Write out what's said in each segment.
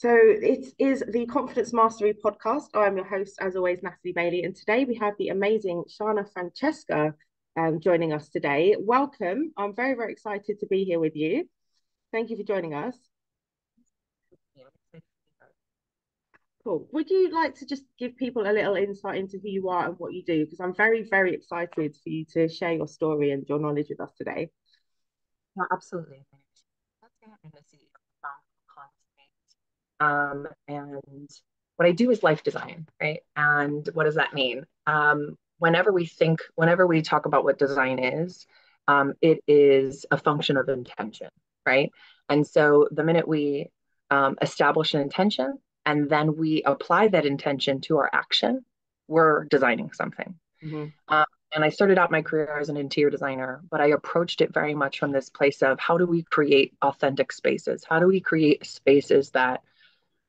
So it is the Confidence Mastery podcast. I'm your host, as always, Natalie Bailey, and today we have the amazing Shana Francesca joining us today. Welcome. I'm very, very excited to be here with you. Thank you for joining us. Cool. Would you like to just give people a little insight into who you are and what you do? Because I'm very, very excited for you to share your story and your knowledge with us today. No, absolutely. I'm the CEO and what I do is life design, right? And what does that mean? Whenever we talk about what design is, it is a function of intention, right? And so the minute we establish an intention and then we apply that intention to our action, we're designing something. Mhm. Um, and I started out my career as an interior designer, but I approached it very much from this place of how do we create authentic spaces? How do we create spaces that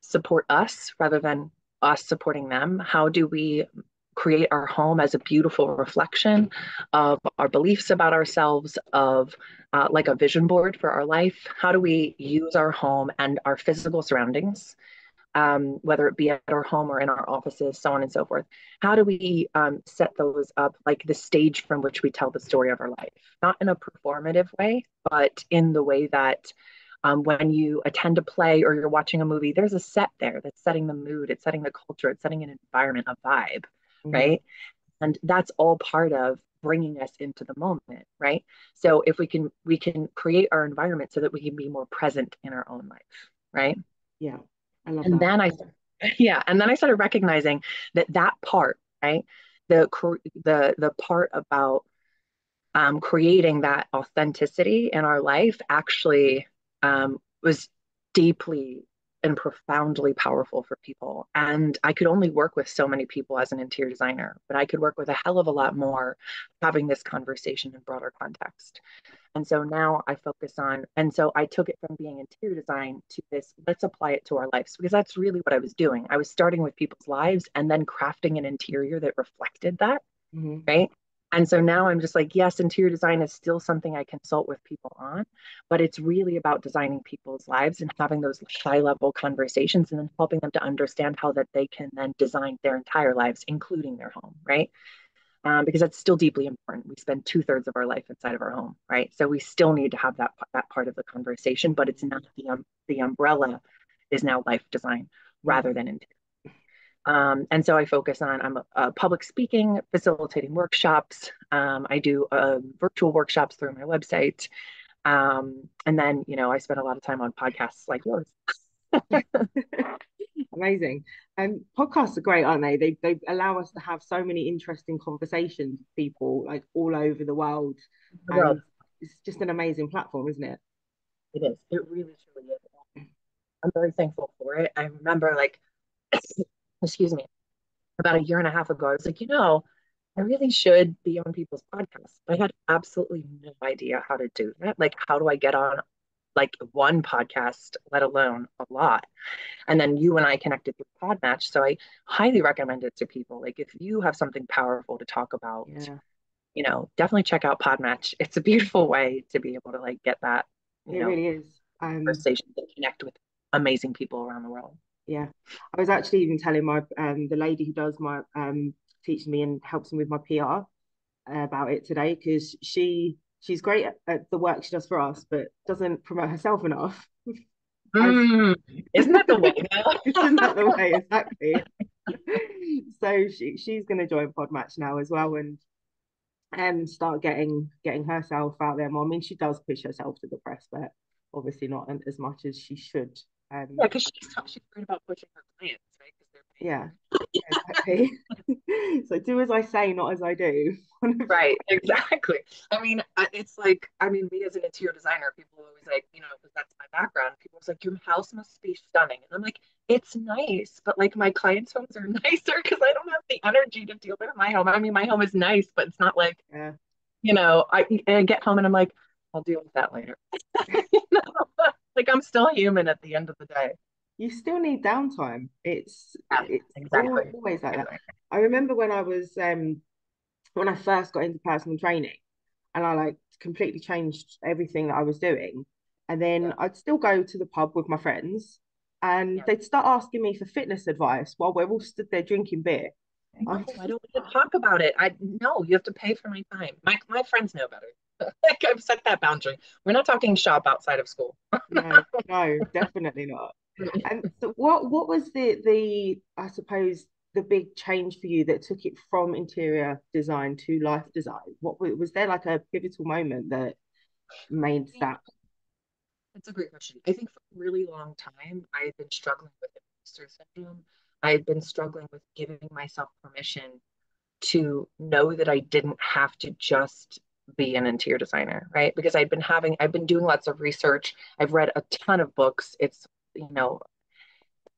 support us rather than us supporting them? How do we create our home as a beautiful reflection of our beliefs about ourselves, of like a vision board for our life? How do we use our home and our physical surroundings, whether it be at our home or in our offices, so on and so forth? How do we set those up like the stage from which we tell the story of our life? Not in a performative way, but in the way that when you attend a play or you're watching a movie, there's a set there that's setting the mood, it's setting the culture, it's setting an environment, a vibe, Mhm. right? And that's all part of bringing us into the moment, right? So if we can create our environment so that we can be more present in our own life, right? Yeah, I love And that. then I, yeah, and then I started recognizing that part, right? The part about creating that authenticity in our life actually was deeply and profoundly powerful for people. And I could only work with so many people as an interior designer, but I could work with a hell of a lot more having this conversation in broader context. And so now I focus on, and so I took it from being interior design to this, let's apply it to our lives, because that's really what I was doing. I was starting with people's lives and then crafting an interior that reflected that, Mhm. right? And so now I'm just like, yes, interior design is still something I consult with people on, but it's really about designing people's lives and having those high level conversations and then helping them to understand how that they can then design their entire lives, including their home, right? Because that's still deeply important. We spend 2/3 of our life inside of our home, right? So we still need to have that part of the conversation, but it's not the umbrella is now life design Yeah. rather than interior. And so I focus on I'm public speaking, facilitating workshops. I do virtual workshops through my website, and then I spend a lot of time on podcasts like yours. Amazing. Podcasts are great, aren't they? They allow us to have so many interesting conversations with people like all over the world. The world, And it's just an amazing platform, isn't it? it is. It really truly is. I'm very thankful for it. I remember like, excuse me, about a year and a half ago, I was like, I really should be on people's podcasts. I had absolutely no idea how to do that. Like, how do I get on like one podcast, let alone a lot? And then you and I connected through Podmatch. So I highly recommend it to people. Like, if you have something powerful to talk about, Yeah, definitely check out Podmatch. It's a beautiful way to be able to like get that, you it know, really is. conversation and connect with amazing people around the world. Yeah, I was actually even telling my the lady who does my teaching me and helps me with my PR about it today because she's great at the work she does for us, but doesn't promote herself enough. As Mm, isn't that the way now? isn't that the way exactly? So she's going to join Podmatch now as well and start getting herself out there more. I mean, she does push herself to the press, but obviously not as much as she should. Yeah, because she's worried about pushing her clients, right? Because they're paying Yeah, her. exactly. So do as I say, not as I do. Right, exactly. I mean, it's like, I mean, me as an interior designer, people are always like, because that's my background. People are like, your house must be stunning. And I'm like, it's nice, but like my clients' homes are nicer because I don't have the energy to deal with my home. I mean, my home is nice, but it's not like, Yeah. I get home and I'm like, I'll deal with that later. You know? Like I'm still human at the end of the day. You still need downtime. Yeah, It's exactly. always like that. Exactly. I remember when I first got into personal training and I like completely changed everything that I was doing. And then Yeah. I'd still go to the pub with my friends. and Yeah. they'd start asking me for fitness advice while we're all stood there drinking beer. I No, I just, don't want to talk about it. I no, you have to pay for my time. My friends know better. Like I've set that boundary. We're not talking shop outside of school. no, no, definitely not. And so what was the I suppose the big change for you that took it from interior design to life design? Was there like a pivotal moment that made that? That's a great question. I think for a really long time, I had been struggling with imposter syndrome. I had been struggling with giving myself permission to know that I didn't have to just be an interior designer, right? Because I've been doing lots of research. I've read a ton of books. It's, you know,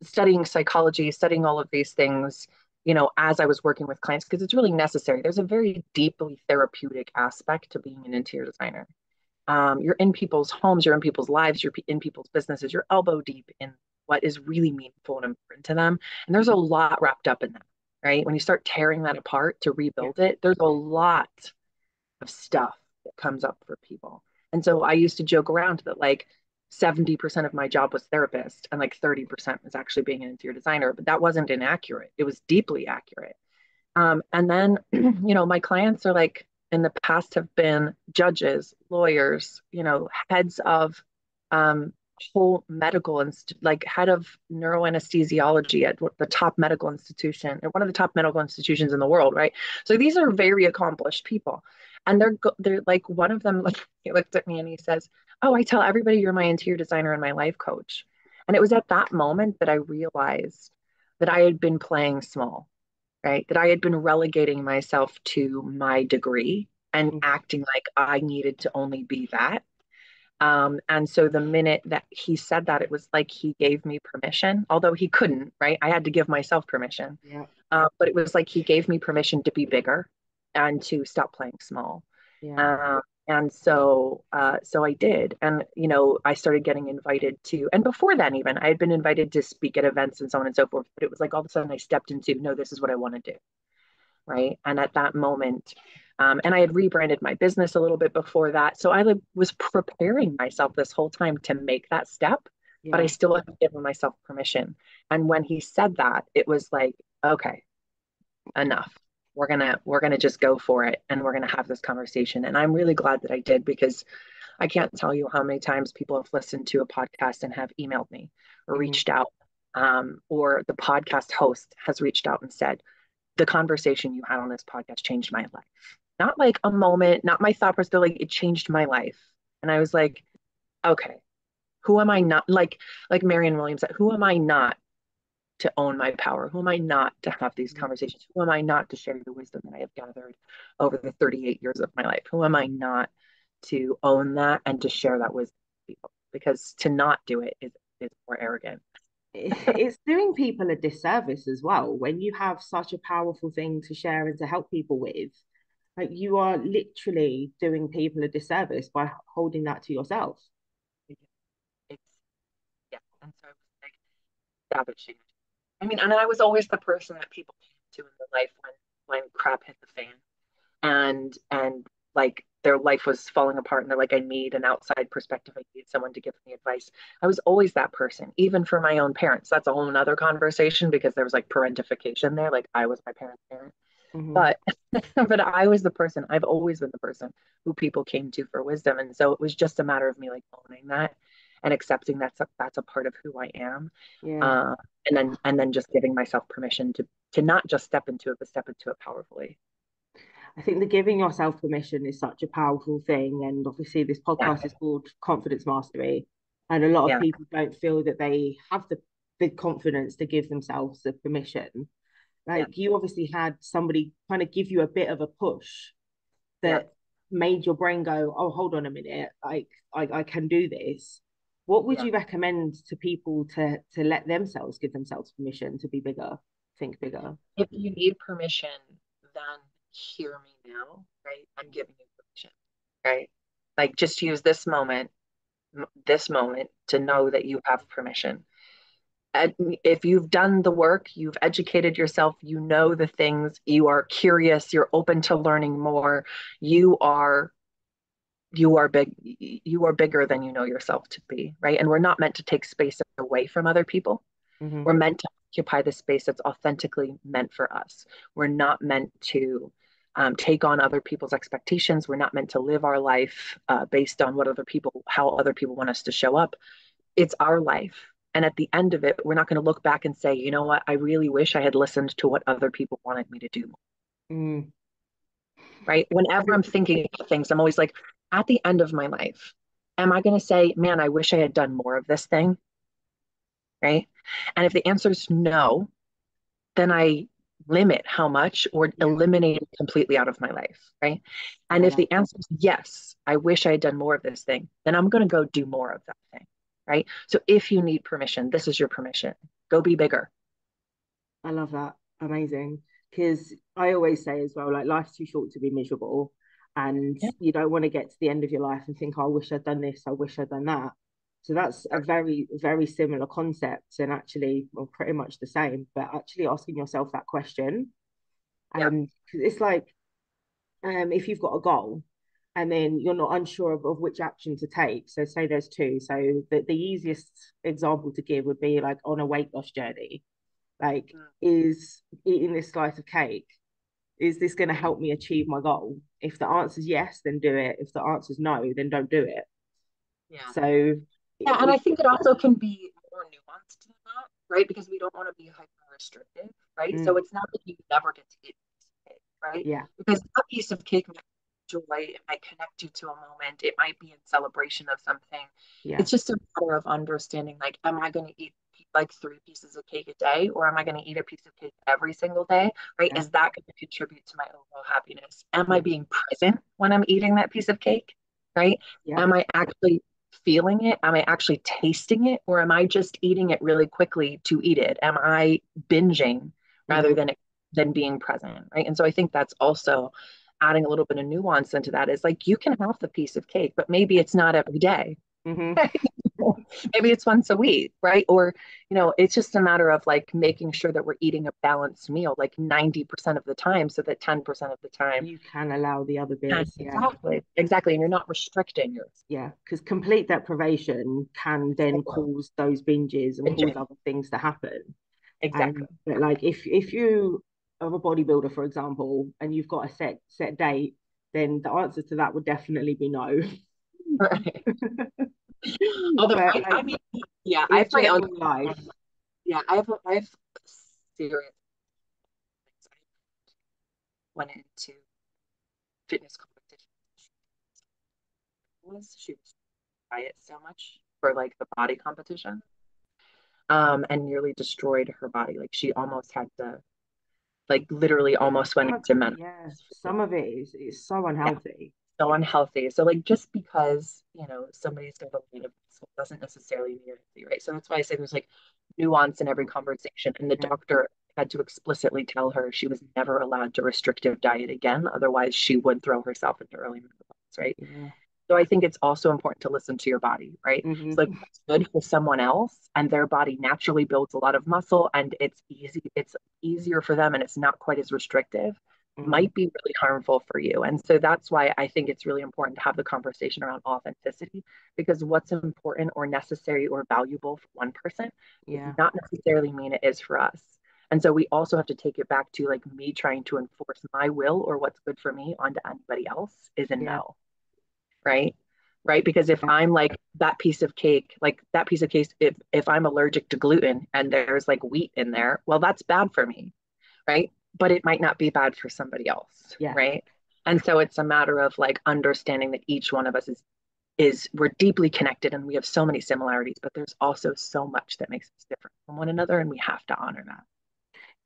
studying psychology, studying all of these things, as I was working with clients, because it's really necessary. There's a very deeply therapeutic aspect to being an interior designer. You're in people's homes, you're in people's lives, you're in people's businesses, you're elbow deep in what is really meaningful and important to them. And there's a lot wrapped up in that, right? When you start tearing that apart to Yeah, rebuild it, there's a lot of stuff that comes up for people. And so I used to joke around that like 70% of my job was therapist and like 30% was actually being an interior designer, but that wasn't inaccurate. It was deeply accurate. And then, my clients are like in the past have been judges, lawyers, heads of um, whole medical like head of neuroanesthesiology at the top medical institution, or one of the top medical institutions in the world, right? So these are very accomplished people, and they're like one of them. Like he looked at me and he says, "Oh, I tell everybody you're my interior designer and my life coach." And it was at that moment that I realized that I had been playing small, right? That I had been relegating myself to my degree and mhm, acting like I needed to only be that. And so the minute that he said that, it was like he gave me permission, although he couldn't, right? I had to give myself permission. yeah, But it was like he gave me permission to be bigger and to stop playing small. yeah, And so I did, and I started getting invited to, and before then, even I had been invited to speak at events and so on and so forth. But it was like all of a sudden I stepped into, no, this is what I want to do, right? And at that moment, and I had rebranded my business a little bit before that. So I was preparing myself this whole time to make that step, but I yeah. still had given myself permission. And when he said that, it was like, okay, enough. We're gonna just go for it, and we're gonna have this conversation. And I'm really glad that I did, because I can't tell you how many times people have listened to a podcast and have emailed me or Mhm. reached out, or the podcast host has reached out and said, the conversation you had on this podcast changed my life. Not like a moment, not my thought process, but like it changed my life. And I was like, okay, who am I not? Like Marianne Williams said, who am I not to own my power? Who am I not to have these Mhm. conversations? Who am I not to share the wisdom that I have gathered over the 38 years of my life? Who am I not to own that and to share that wisdom with people? Because to not do it is more arrogant. It's doing people a disservice as well when you have such a powerful thing to share and to help people with. Like you are literally doing people a disservice by holding that to yourself. It's yeah. And so I was like, savage. I mean, and I was always the person that people came to in their life when crap hit the fan, and like their life was falling apart, and they're like, I need an outside perspective. I need someone to give me advice. I was always that person, even for my own parents. That's a whole nother conversation, because there was like parentification there. Like I was my parents' parent. Hmm. But but I was the person, I've always been the person who people came to for wisdom. And so it was just a matter of me like owning that and accepting that's a part of who I am. Yeah. Uh, and then just giving myself permission to not just step into it, but step into it powerfully. I think that giving yourself permission is such a powerful thing. And obviously, this Yeah. podcast is called Confidence Mastery. And a lot of Yeah. people don't feel that they have the confidence to give themselves the permission. Yeah. Like you obviously had somebody kind of give you a bit of a push Yeah. that made your brain go, oh, hold on a minute, like I can do this. What would Yeah. you recommend to people to let themselves give themselves permission to be bigger, think bigger? If you need permission, then hear me now, right? I'm giving you permission, right? Like just use this moment to know that you have permission. If you've done the work, you've educated yourself, you know the things, you are curious, you're open to learning more, you are you are big, you are bigger than you know yourself to be, right? And we're not meant to take space away from other people. Hmm. We're meant to occupy the space that's authentically meant for us. We're not meant to take on other people's expectations. We're not meant to live our life based on what other people, how other people want us to show up. It's our life. And at the end of it, we're not going to look back and say, you know what, I really wish I had listened to what other people wanted me to do, Mm. right? Whenever I'm thinking about things, I'm always like, at the end of my life, am I going to say, man, I wish I had done more of this thing, right? And if the answer is no, then I limit how much or Yeah, eliminate it completely out of my life, right? And I if love the answer is yes, I wish I had done more of this thing, then I'm going to go do more of that thing, right? So if you need permission, this is your permission. Go be bigger. I love that. Amazing. Because I always say as well, like life's too short to be miserable. And Yeah. you don't want to get to the end of your life and think, oh, I wish I'd done this, I wish I'd done that. So that's a very, very similar concept and actually, well, pretty much the same, but actually asking yourself that question. Yeah. And it's like, if you've got a goal and then you're not unsure of which action to take. So say there's two. So the easiest example to give would be like on a weight loss journey. Like, Mm. is eating this slice of cake, is this going to help me achieve my goal? If the answer is yes, then do it. If the answer is no, then don't do it. Yeah. So Yeah, and I it, think it also can be more nuanced than that, right? Because we don't want to be hyper restrictive, right? So mm, it's not that you never get to eat a piece of cake, right? yeah, Because that piece of cake might joy, it might connect you to a moment, it might be in celebration of something. yeah, It's just a matter of understanding, like, am I going to eat like 3 pieces of cake a day, or am I going to eat a piece of cake every single day, right? yeah, Is that going to contribute to my overall happiness? Am I yeah, being present when I'm eating that piece of cake, right? yeah, Am I actually feeling it? Am I actually tasting it? Or am I just eating it really quickly to eat it? Am I binging rather mm-hmm, than being present? Right. And so I think that's also adding a little bit of nuance into that is like you can have the piece of cake, but maybe it's not every day. mm-hmm, Maybe it's once a week, right? Or, it's just a matter of like making sure that we're eating a balanced meal like 90% of the time so that 10% of the time. you can allow the other And bits. Yeah, exactly, exactly. And you're not restricting yours. yeah, because complete deprivation can then cause those binges and cause Binging. other things to happen. And Exactly. but like if you are a bodybuilder, for example, and you've got a set date, then the answer to that would definitely be no. Right. Although But I like mean, yeah, I in have my own. general life, Yeah, I have serious things. I went into fitness competition. She was diet so much for like the body competition, and nearly destroyed her body. Like she almost had to, like literally almost went into menopause. yeah, some of it is so Yeah, unhealthy. so unhealthy. So like just because somebody's got a lot of muscle doesn't necessarily mean you're healthy, right? So that's why I say there's like nuance in every conversation. And the Yeah, doctor had to explicitly tell her she was never allowed to restrictive diet again, otherwise she would throw herself into early menopause, right? yeah. So I think it's also important to listen to your body, right? So like Hmm. what's good for someone else and their body naturally builds a lot of muscle and it's easier for them and it's not quite as restrictive Hmm. might be really harmful for you. And so that's why I think it's really important to have the conversation around authenticity because what's important or necessary or valuable for one person does Yeah, not necessarily mean it is for us. And so we also have to take it back to like me trying to enforce my will or what's good for me onto anybody else is a yeah, no, right? Right? Because if yeah, I'm like that piece of cake, if I'm allergic to gluten and there's like wheat in there, well, that's bad for me, right? But it might not be bad for somebody else, yeah, right? And so it's a matter of like understanding that each one of us is we're deeply connected and we have so many similarities, but there's also so much that makes us different from one another, and we have to honor that.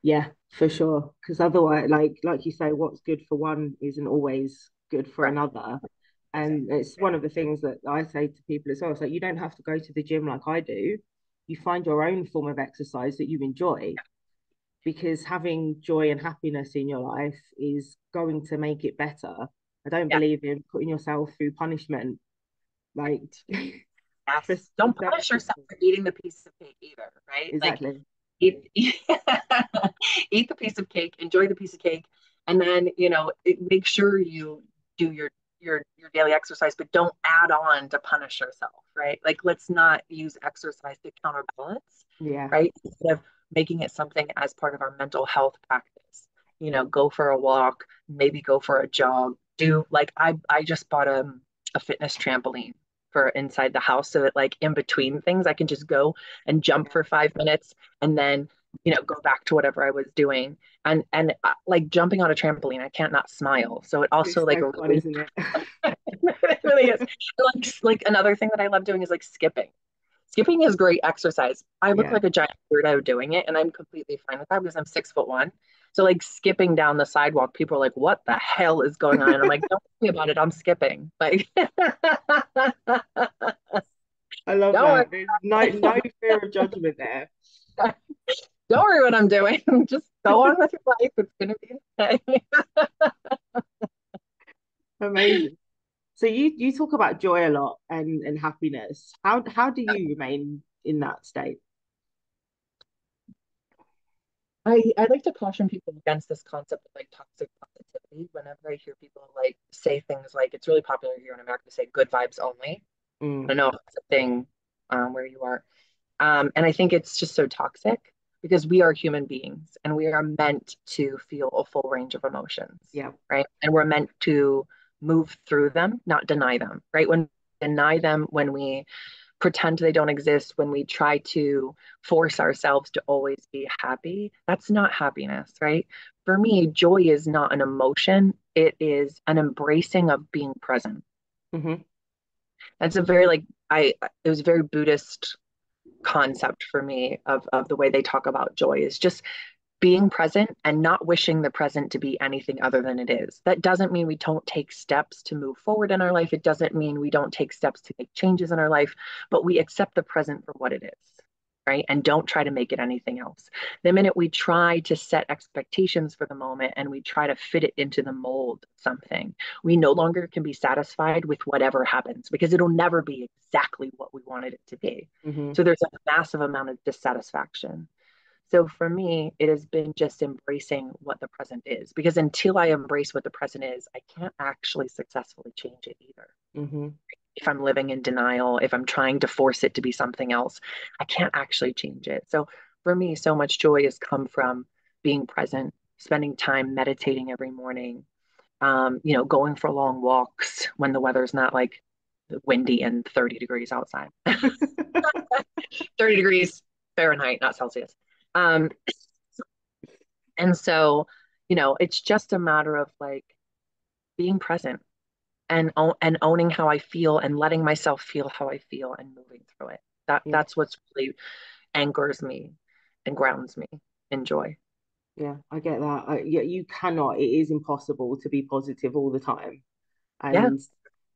yeah, for sure. Because otherwise, like you say, what's good for one isn't always good for Right. another. Exactly. And it's one of the things that I say to people as well. It's like you don't have to go to the gym like I do. You find your own form of exercise that you enjoy because having joy and happiness in your life is going to make it better. I don't Yeah. believe in putting yourself through punishment. Like, for, Yes. Don't punish yourself for eating the piece of cake either, right? Like exactly. eat eat the piece of cake, enjoy the piece of cake, and then make sure you do your your daily exercise, but don't add on to punish yourself, right? Like let's not use exercise to counterbalance, Yeah. right? Instead of making it something as part of our mental health practice. Go for a walk, maybe go for a jog. Do like I just bought a fitness trampoline for inside the house so that like in between things I can just go and jump for 5 minutes and then go back to whatever I was doing. And like jumping on a trampoline, I can't not smile. So it It's also like so fun, really isn't it? it really is. Like another thing that I love doing is like skipping. Skipping is great exercise. I look Yeah. like a giant weirdo doing it, and I'm completely fine with that because I'm 6'1". So like skipping down the sidewalk, people are like, "What the hell is going on?" And I'm like, "Don't worry about it. I'm skipping." Like, I love don't worry, that. There's no fear of judgment there. don't worry what I'm doing. Just go on with your life. It's gonna be okay. Amazing. So you talk about joy a lot and happiness. How do you remain in that state? I like to caution people against this concept of like toxic positivity. Whenever I hear people like say things like it's really popular here in America to say good vibes only. I Mm, don't know if it's a thing where you are. And I think it's just so toxic because we are human beings and we are meant to feel a full range of emotions, yeah. right? And we're meant to move through them, not deny them, right? When we deny them, when we pretend they don't exist, when we try to force ourselves to always be happy, that's not happiness, right? For me, joy is not an emotion, it is an embracing of being present. Hmm. That's a very like I it was a very Buddhist concept for me of the way they talk about joy is just being present and not wishing the present to be anything other than it is. That doesn't mean we don't take steps to move forward in our life. It doesn't mean we don't take steps to make changes in our life, but we accept the present for what it is, right? And don't try to make it anything else. The minute we try to set expectations for the moment and we try to fit it into the mold of something, we no longer can be satisfied with whatever happens because it'll never be exactly what we wanted it to be. Hmm. So there's a massive amount of dissatisfaction. So for me, it has been just embracing what the present is because until I embrace what the present is, I can't actually successfully change it either. Hmm. If I'm living in denial, if I'm trying to force it to be something else, I can't actually change it. So for me, so much joy has come from being present, spending time meditating every morning, going for long walks when the weather's not like windy and 30 degrees outside. 30 degrees Fahrenheit, not Celsius. Um, And so, it's just a matter of like being present and owning how I feel and letting myself feel how I feel and moving through it. Yeah. That's what's really anchors me and grounds me in joy. Yeah, I get that. Yeah, you cannot. It is impossible to be positive all the time. Yeah,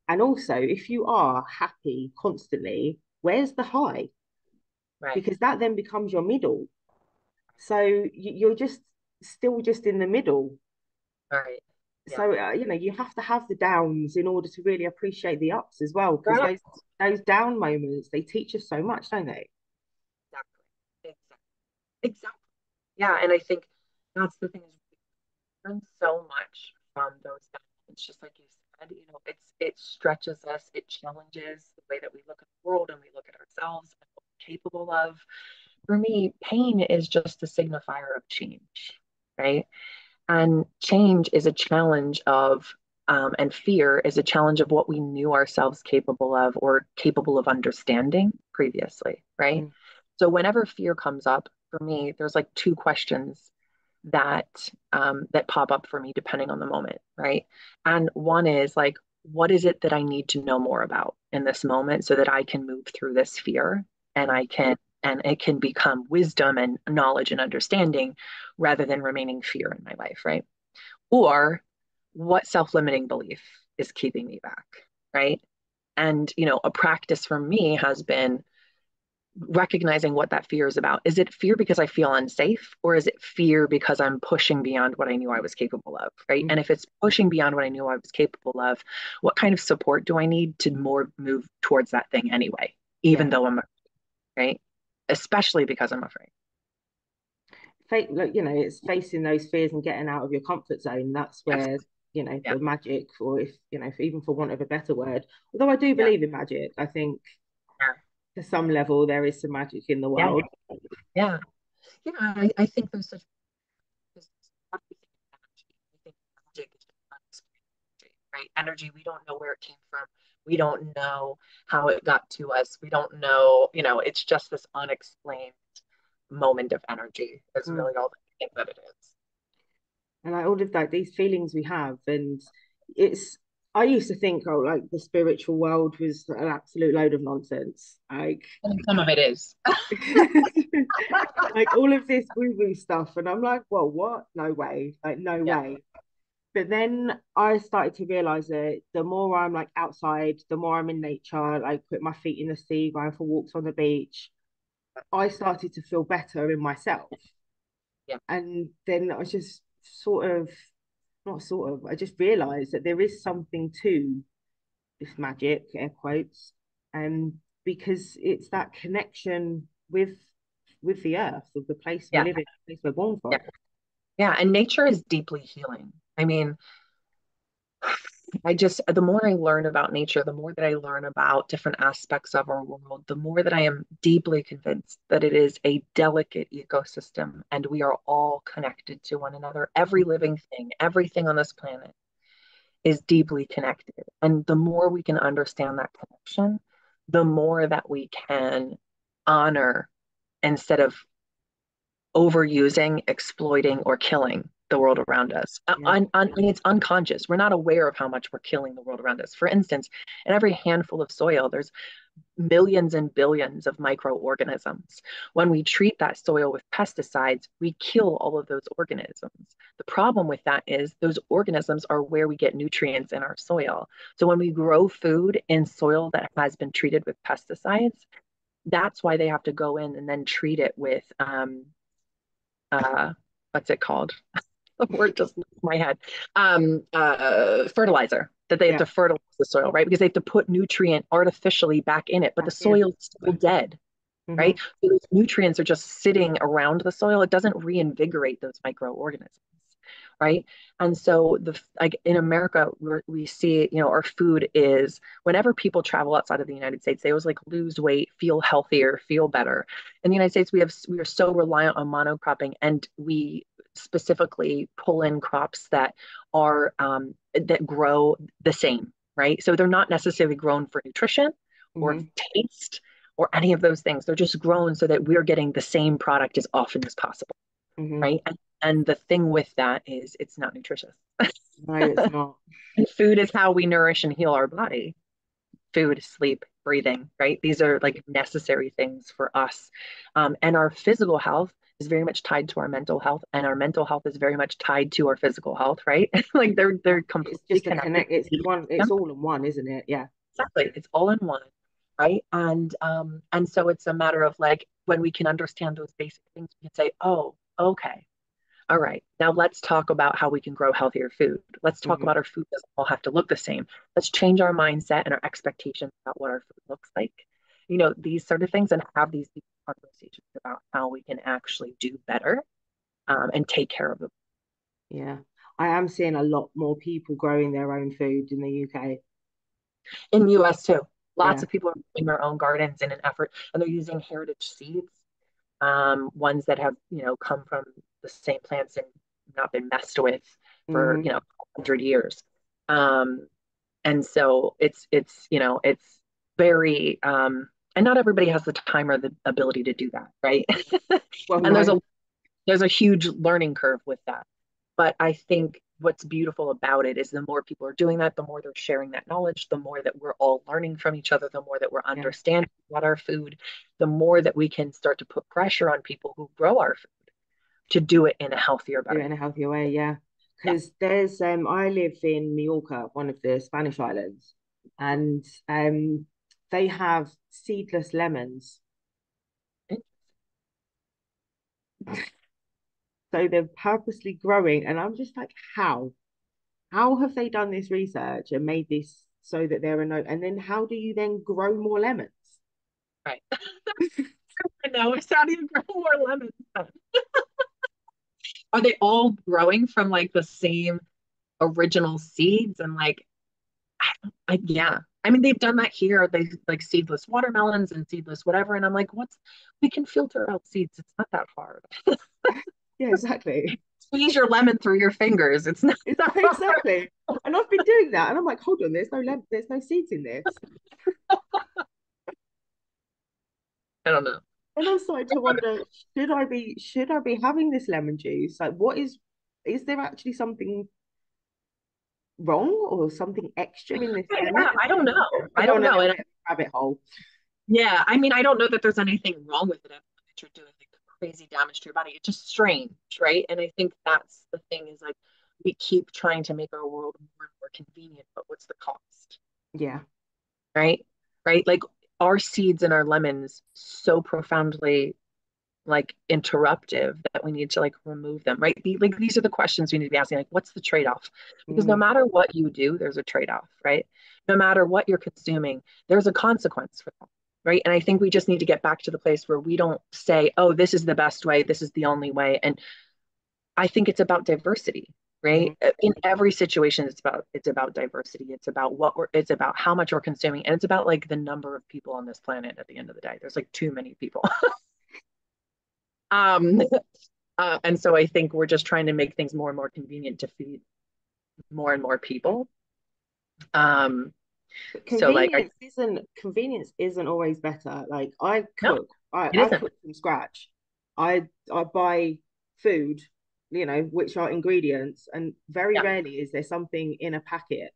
And also, if you are happy constantly, where's the high? right, Because that then becomes your middle. So you're just still just in the middle. right. Yeah. So you have to have the downs in order to really appreciate the ups as well. Because Right. those down moments they teach us so much, don't they? Exactly. Exactly. Exactly. Yeah. And I think that's the thing is we learn so much from those it's just like you said, it stretches us, it challenges the way that we look at the world and we look at ourselves and what we're capable of. For me, pain is just a signifier of change, right? And change is a challenge of, and fear is a challenge of what we knew ourselves capable of or capable of understanding previously, right? Mm, So whenever fear comes up, for me, there's like two questions that pop up for me depending on the moment, right? And one is like, what is it that I need to know more about in this moment so that I can move through this fear and mm, and it can become wisdom and knowledge and understanding rather than remaining fear in my life, right? Or what self-limiting belief is keeping me back, right? And a practice for me has been recognizing what that fear is about. Is it fear because I feel unsafe, or is it fear because I'm pushing beyond what I knew I was capable of? Right. mm, And if it's pushing beyond what I knew I was capable of, what kind of support do I need to more move towards that thing anyway, even yeah. though I'm right? Especially because I'm afraid. Like, it's facing those fears and getting out of your comfort zone. That's Yes. where Yeah. the magic, or if if, even for want of a better word. Although I do Yeah. believe in magic, I think Yeah. to some level there is some magic in the Yeah. world. Yeah. Yeah. I think there's such this- what do you think of energy? I think magic is just unexplained energy, right? Energy, we don't know where it came from. We don't know how it got to us. We don't know, it's just this unexplained moment of energy is Mm. really all that I think that it is. And like all of like these feelings we have, and it's I used to think, oh, like the spiritual world was an absolute load of nonsense. Like And some of it is. like all of this woo-woo stuff. And I'm like, well, what? No way. Like, no Yeah. way. But then I started to realize that the more I'm like outside, the more I'm in nature, like put my feet in the sea, going for walks on the beach, I started to feel better in myself. Yeah. And then I was just sort of, not sort of, I just realized that there is something to this magic, air quotes, because it's that connection with the earth, of the place we Yeah. live in, the place we're born Yeah. from. Yeah. And nature is deeply healing. I mean, the more I learn about nature, the more that I learn about different aspects of our world, the more that I am deeply convinced that it is a delicate ecosystem and we are all connected to one another. Every living thing, everything on this planet is deeply connected. And the more we can understand that connection, the more that we can honor instead of overusing, exploiting, or killing the world around us. Yeah. And it's unconscious. We're not aware of how much we're killing the world around us. For instance, in every handful of soil, there's millions and billions of microorganisms. When we treat that soil with pesticides, we kill all of those organisms. The problem with that is those organisms are where we get nutrients in our soil. So when we grow food in soil that has been treated with pesticides, that's why they have to go in and then treat it with uh, what's it called? The word just left my head. Fertilizer. That they have Yeah. to fertilize the soil, right? Because they have to put nutrient artificially back in it, but the Back in. soil is still dead, Hmm. right? So those nutrients are just sitting around the soil. It doesn't reinvigorate those microorganisms, right? And so like in America, we see, our food is whenever people travel outside of the United States, they always like lose weight, feel healthier, feel better. In the United States, we are so reliant on monocropping, and we specifically pull in crops that are that grow the same, right? So they're not necessarily grown for nutrition or Hmm. taste or any of those things. They're just grown so that we're getting the same product as often as possible, Hmm. right? And the thing with that is it's not nutritious. No, it's not. And food is how we nourish and heal our body. Food, sleep, breathing, right? These are like necessary things for us. And our physical health is very much tied to our mental health, and our mental health is very much tied to our physical health, right? Like they're It's completely just a connected. connect. It's one. It's all in one, isn't it? Yeah. Exactly. It's all in one, right? And so it's a matter of like when we can understand those basic things, we can say, oh, okay, all right, now let's talk about how we can grow healthier food. Let's talk Hmm. about our food doesn't all have to look the same. Let's change our mindset and our expectations about what our food looks like. These sort of things, and have these deep conversations about how we can actually do better and take care of them. Yeah. I am seeing a lot more people growing their own food in the UK. In the US too, lots Yeah. of people are growing their own gardens in an effort, and they're using heritage seeds, ones that have come from the same plants and not been messed with for Hmm. 100 years. Um, and so it's very and not everybody has the time or the ability to do that, right? Well, And no. there's a huge learning curve with that. But I think what's beautiful about it is the more people are doing that, the more they're sharing that knowledge, the more that we're all learning from each other, the more that we're Yeah. understanding about our food, the more that we can start to put pressure on people who grow our food to do it in a healthier, Do better it in way. a healthier way. Yeah. Yeah. Because there's I live in Mallorca, one of the Spanish islands, and they have seedless lemons. So they're purposely growing, and I'm just like, how? How have they done this research and made this so that there are no? And then how do you then grow more lemons? Right. I know. It's not even grow more lemons. Are they all growing from like the same original seeds and like yeah. I mean, they've done that here. They like seedless watermelons and seedless whatever. And I'm like, we can filter out seeds. It's not that hard. Yeah, exactly. Squeeze your lemon through your fingers. It's not It's that hard. exactly. And I've been doing that, and I'm like, hold on, there's no seeds in this. I don't know. And I'm starting to wonder, should I be having this lemon juice? Like, is there actually something wrong or something extra in this lemon? Yeah, I don't know. I I go don't on a know. little And bit of a rabbit hole. yeah, I mean, I don't know that there's anything wrong with it. I don't know that you're doing like crazy damage to your body. It's just strange, right? And I think that's the thing is like we keep trying to make our world more and more convenient, but what's the cost? Yeah. Right? Right? Like our seeds and our lemons so profoundly like interruptive that we need to like remove them, right? Like these are the questions we need to be asking, like what's the trade-off? Because no Mm, matter what you do, there's a trade-off, right? No matter what you're consuming, there's a consequence for that, right? And I think we just need to get back to the place where we don't say, oh, this is the best way, this is the only way. And I think it's about diversity, right? mhm. In every situation, it's about diversity. It's about how much we're consuming, and it's about like the number of people on this planet at the end of the day. There's like too many people. um and so I think we're just trying to make things more and more convenient to feed more and more people. Um, But so like I convenience isn't always better. Like I no, cook, it I isn't. cook from scratch. I buy food, which are ingredients, and very Yeah, rarely is there something in a packet.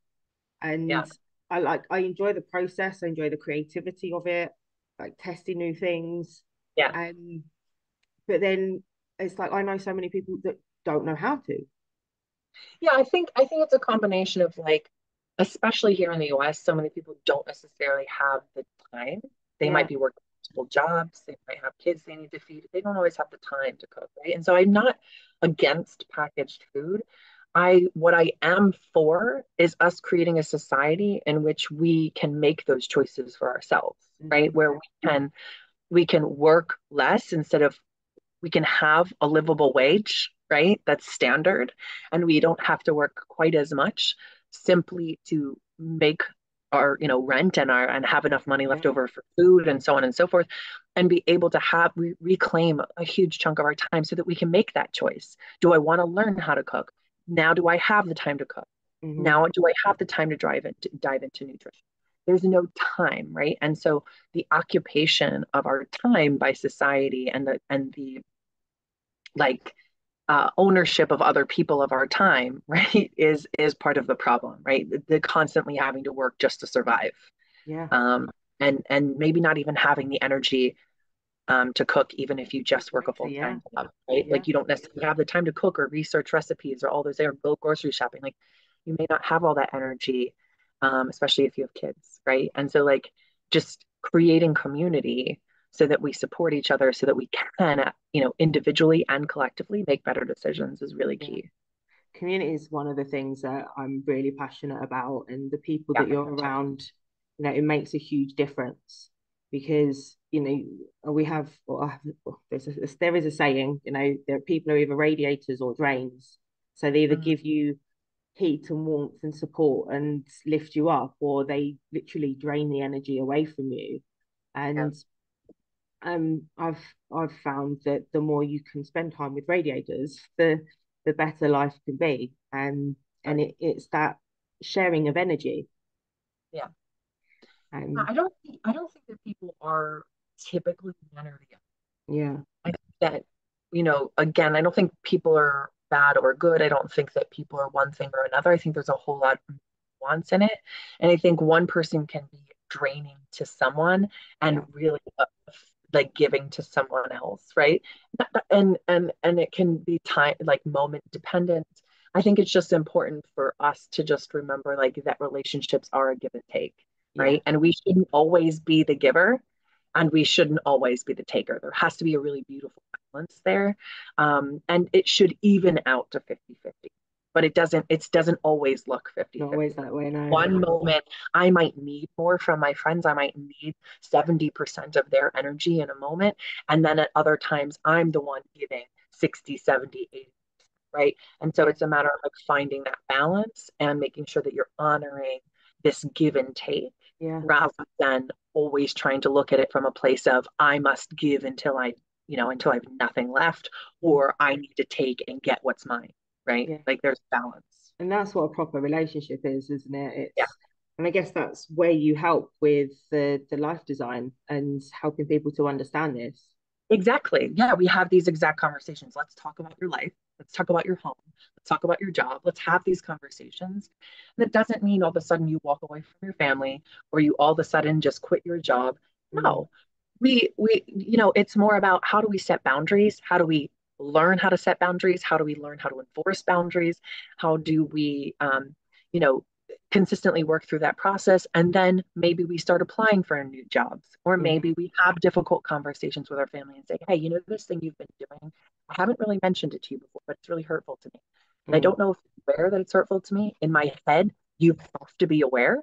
yeah, And I enjoy the process, I enjoy the creativity of it, like testing new things. yeah. And but then it's like I know so many people that don't know how to. Yeah, I think it's a combination of like, especially here in the US, so many people don't necessarily have the time. They might Yeah. be working multiple jobs, they might have kids they need to feed. They don't always have the time to cook, right? And so I'm not against packaged food. What I am for is us creating a society in which we can make those choices for ourselves, Hmm. right? Where we can work less instead of we can have a livable wage, right? That's standard. And we don't have to work quite as much simply to make our, rent and have enough money left Yeah. over for food and so on and so forth, and be able to reclaim a huge chunk of our time so that we can make that choice. Do I want to learn how to cook? Now do I have the time to cook? Hmm. Now do I have the time to dive into nutrition? There's no time, right? And so the occupation of our time by society and the like ownership of other people of our time, right, is part of the problem, right? The constantly having to work just to survive, Yeah. um, and maybe not even having the energy to cook, even if you just work a Exactly. full Yeah. time job, right? Yeah. Like you don't necessarily have the time to cook or research recipes or all those or go grocery shopping. Like you may not have all that energy, especially if you have kids, right? And so like just creating community so that we support each other so that we can, individually and collectively make better decisions is really Yeah. key. Community is one of the things that I'm really passionate about, and the people Yeah. that you're around, it makes a huge difference because we have, well, there is a saying, there people are either radiators or drains, so they either Mm, give you heat and warmth and support and lift you up, or they literally drain the energy away from you. yeah. And um, I've I've found that the more you can spend time with radiators, the better life can be. And Right. it's that sharing of energy. Yeah. And I don't think that people are typically mannered. yeah, I think that, again, I don't think people are bad or good. I don't think that people are one thing or another. I think there's a whole lot of nuance in it. And I think one person can be draining to someone and yeah, really like giving to someone else, right? And it can be time like moment dependent. I think it's just important for us to just remember like that relationships are a give and take, yeah. right? And we shouldn't always be the giver and we shouldn't always be the taker. There has to be a really beautiful balance there. And it should even out to 50-50. But it doesn't always look Not 50-50. always that way, no. One moment I might need more from my friends. I might need 70% of their energy in a moment. And then at other times I'm the one giving 60, 70, 80. right? And so Yeah. it's a matter of like finding that balance and making sure that you're honoring this give and take Yeah. rather than always trying to look at it from a place of I must give until until I have nothing left, Mm. or I need to take and get what's mine, right? Yeah. Like there's balance. And that's what a proper relationship is, isn't it? Yeah. And I guess that's where you help with the life design and helping people to understand this. Exactly. Yeah, we have these exact conversations. Let's talk about your life. Let's talk about your home. Let's talk about your job. Let's have these conversations. And it doesn't mean all of a sudden you walk away from your family or you all of a sudden just quit your job. Mm. No. It's more about how do we set boundaries? How do we learn how to set boundaries? How do we learn how to enforce boundaries? How do we you know, consistently work through that process, and then maybe we start applying for new jobs, or Mm-hmm. maybe we have difficult conversations with our family and say, hey, this thing you've been doing, I haven't really mentioned it to you before, but it's really hurtful to me, and I Mm. don't know if you're aware that it's hurtful to me. In my head, you have to be aware,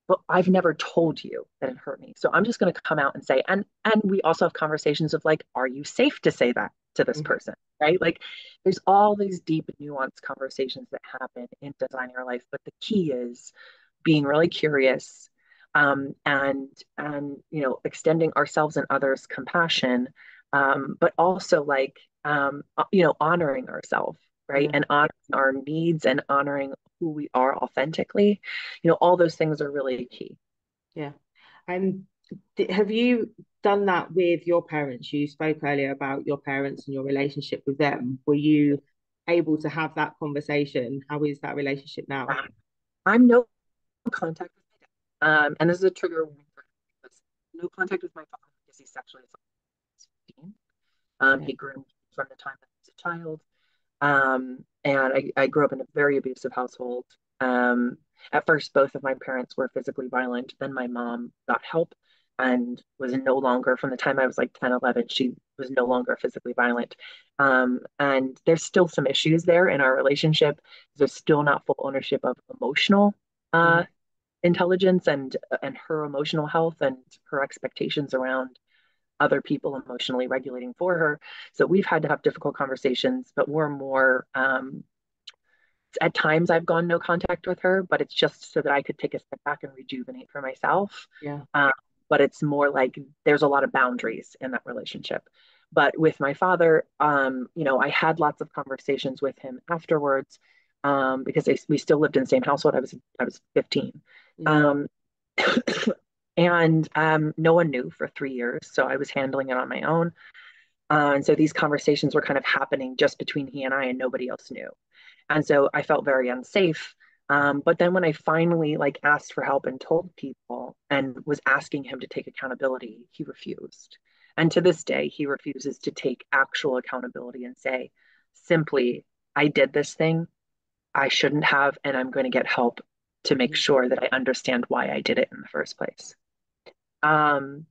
but I've never told you that it hurt me. So I'm just going to come out and say, and we also have conversations of like, are you safe to say that to this Mm-hmm. person? Right? Like there's all these deep nuanced conversations that happen in designing our life. But the key is being really curious, and extending ourselves and others compassion, but also like honoring ourselves, right? Yeah. And honoring our needs and honoring who we are authentically. All those things are really key. Yeah. And have you done that with your parents? You spoke earlier about your parents and your relationship with them. Were you able to have that conversation? How is that relationship now? I'm no contact with my dad. And this is a trigger warning for him because no contact with my father because he's sexually assaulted 15. Yeah. He grew from the time that he was a child. And I grew up in a very abusive household. At first, both of my parents were physically violent. Then my mom got help and was no longer, from the time I was like 10, 11, she was no longer physically violent. And there's still some issues there in our relationship. There's still not full ownership of emotional uh, Mm-hmm. intelligence and her emotional health and her expectations around other people emotionally regulating for her. So we've had to have difficult conversations, but we're more, at times I've gone no contact with her, but it's just so that I could take a step back and rejuvenate for myself. Yeah. Um, but it's more like there's a lot of boundaries in that relationship. But with my father, I had lots of conversations with him afterwards, because we still lived in the same household. I was 15. Mm. Um, and no one knew for 3 years. So I was handling it on my own. And so these conversations were kind of happening just between he and I, and nobody else knew. And so I felt very unsafe. But then when I finally like asked for help and told people and was asking him to take accountability, he refused. And to this day, he refuses to take actual accountability and say, simply, I did this thing I shouldn't have, and I'm going to get help to make Mm-hmm. sure that I understand why I did it in the first place. Um,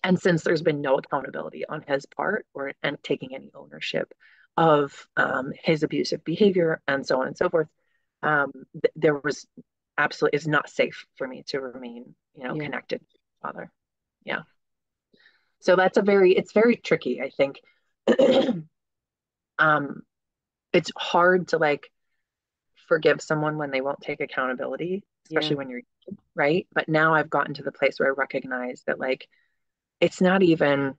and since there's been no accountability on his part or and taking any ownership of his abusive behavior and so on and so forth, there was absolutely it's not safe for me to remain, Yeah. connected to my father. Yeah. So it's very tricky, I think. um, it's hard to like forgive someone when they won't take accountability, Yeah. especially when you're young, right? But now I've gotten to the place where I recognize that like it's not even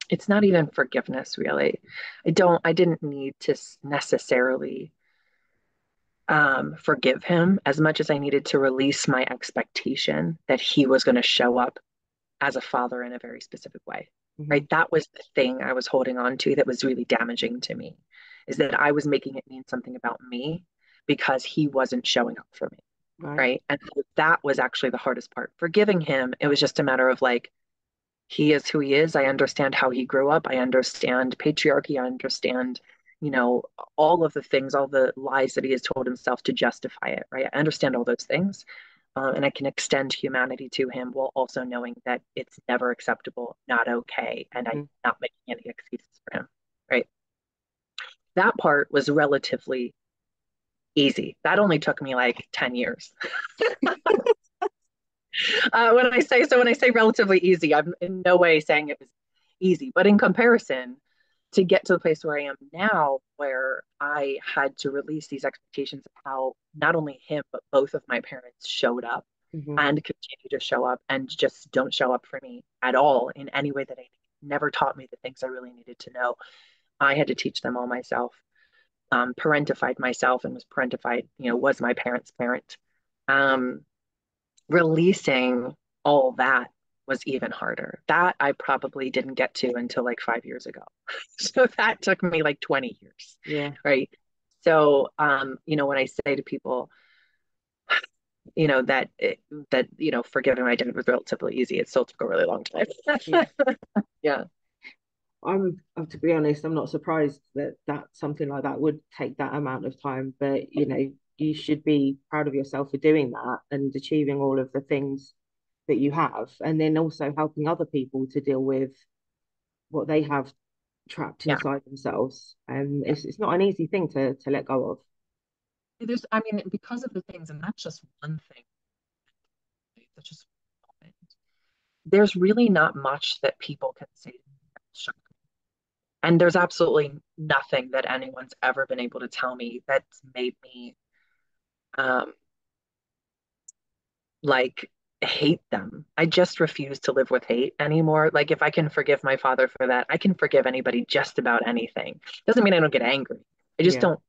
it's not even forgiveness really. I didn't need to necessarily forgive him as much as I needed to release my expectation that he was going to show up as a father in a very specific way. Mm-hmm. Right? That was the thing I was holding on to that was really damaging to me, is that I was making it mean something about me because he wasn't showing up for me. Right. Right? And so that was actually the hardest part. Forgiving him, it was just a matter of like, he is who he is. I understand how he grew up. I understand patriarchy. I understand, you know, all of the things, all the lies that he has told himself to justify it, right? I understand all those things. And I can extend humanity to him while also knowing that it's never acceptable, not okay, and I'm Mm-hmm. not making any excuses for him, right? That part was relatively easy. That only took me like 10 years. When I say relatively easy, I'm in no way saying it was easy, but in comparison, to get to the place where I am now, where I had to release these expectations of how not only him, but both of my parents showed up Hmm. and continue to show up and just don't show up for me at all in any way that I never taught me the things I really needed to know. I had to teach them all myself, parentified myself and was parentified, was my parents' parent. Um, Releasing all that was even harder. That I probably didn't get to until like 5 years ago. So that took me like 20 years, Yeah, right? So, when I say to people, forgiving my dad was relatively easy, it still took a really long time. yeah. Yeah, To be honest, I'm not surprised that something like that would take that amount of time. But you should be proud of yourself for doing that and achieving all of the things that you have, and then also helping other people to deal with what they have trapped yeah, inside themselves. yeah. It's not an easy thing to let go of. I mean, because of the things, and that's just one thing. Right? That's just one moment. There's really not much that people can say to me that shock me. And there's absolutely nothing that anyone's ever been able to tell me that's made me um, like hate them. I just refuse to live with hate anymore. Like if I can forgive my father for that, I can forgive anybody just about anything. Doesn't mean I don't get angry. I just Yeah. don't,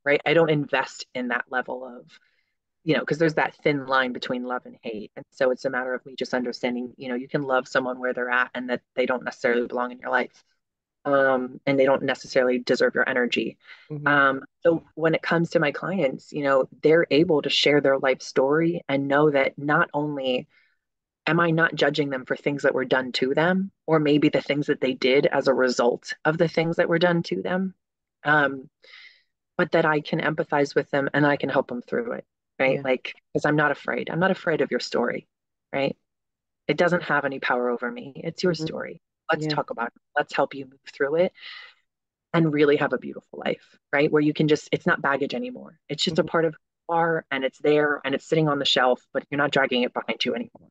right? I don't invest in that level of, because there's that thin line between love and hate. And so it's a matter of me just understanding, you can love someone where they're at and that they don't necessarily belong in your life. And they don't necessarily deserve your energy. Hmm. So when it comes to my clients, they're able to share their life story and know that not only am I not judging them for things that were done to them, or maybe the things that they did as a result of the things that were done to them, um, but that I can empathize with them and I can help them through it, right? Yeah. Like, because I'm not afraid. I'm not afraid of your story, right? It doesn't have any power over me. It's your Hmm. story. Let's Yeah. talk about it. Let's help you move through it and really have a beautiful life, right? Where you can just, it's not baggage anymore. It's just a Hmm. part of who you are and it's there and it's sitting on the shelf, but you're not dragging it behind you anymore.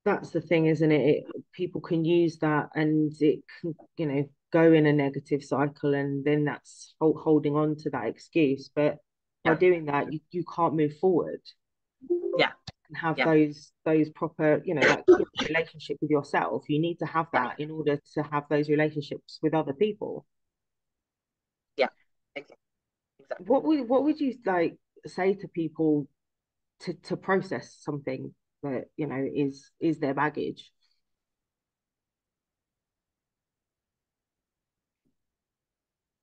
That's the thing, isn't it? People can use that, and it can, go in a negative cycle, and then that's holding on to that excuse. But by Yeah. doing that, you can't move forward Yeah. and have Yeah. those proper, that good relationship with yourself. You need to have Yeah. that in order to have those relationships with other people. Yeah. Exactly. Exactly. What would you like say to people to process something that is their baggage?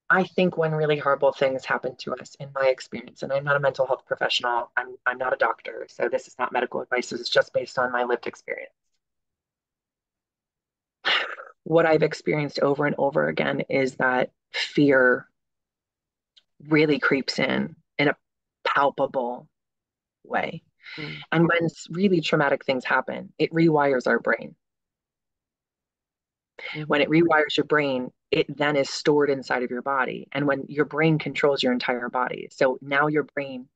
I think when really horrible things happen to us, in my experience, and I'm not a mental health professional, I'm not a doctor, so this is not medical advice. This is just based on my lived experience. What I've experienced over and over again is that fear really creeps in a palpable way. Mm. And when really traumatic things happen, it rewires our brain. When Hmm. it rewires your brain, it then is stored inside of your body. And when your brain controls your entire body. So now your brain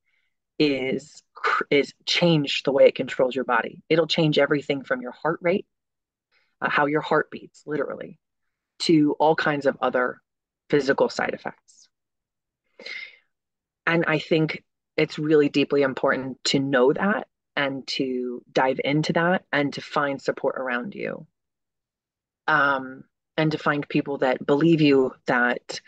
is is changed the way it controls your body. It'll change everything from your heart rate, how your heart beats, literally, to all kinds of other physical side effects. And I think it's really deeply important to know that and to dive into that and to find support around you. Um, and to find people that believe you, that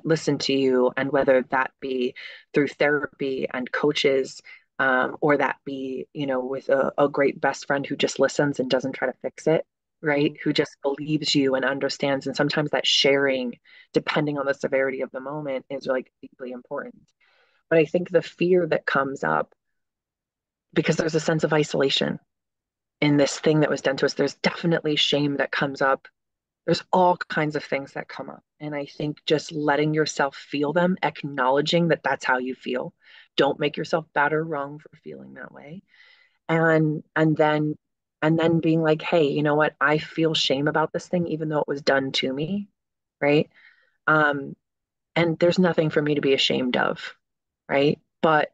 listen to you, and whether that be through therapy and coaches, or that be, with a great best friend who just listens and doesn't try to fix it, right? Hmm. Who just believes you and understands. And sometimes that sharing, depending on the severity of the moment, is like deeply important. But I think the fear that comes up because there's a sense of isolation in this thing that was done to us, there's definitely shame that comes up. There's all kinds of things that come up. And I think just letting yourself feel them, acknowledging that that's how you feel. Don't make yourself bad or wrong for feeling that way. And then being like, hey, you know what? I feel shame about this thing, even though it was done to me. Right. Um, and there's nothing for me to be ashamed of. Right. But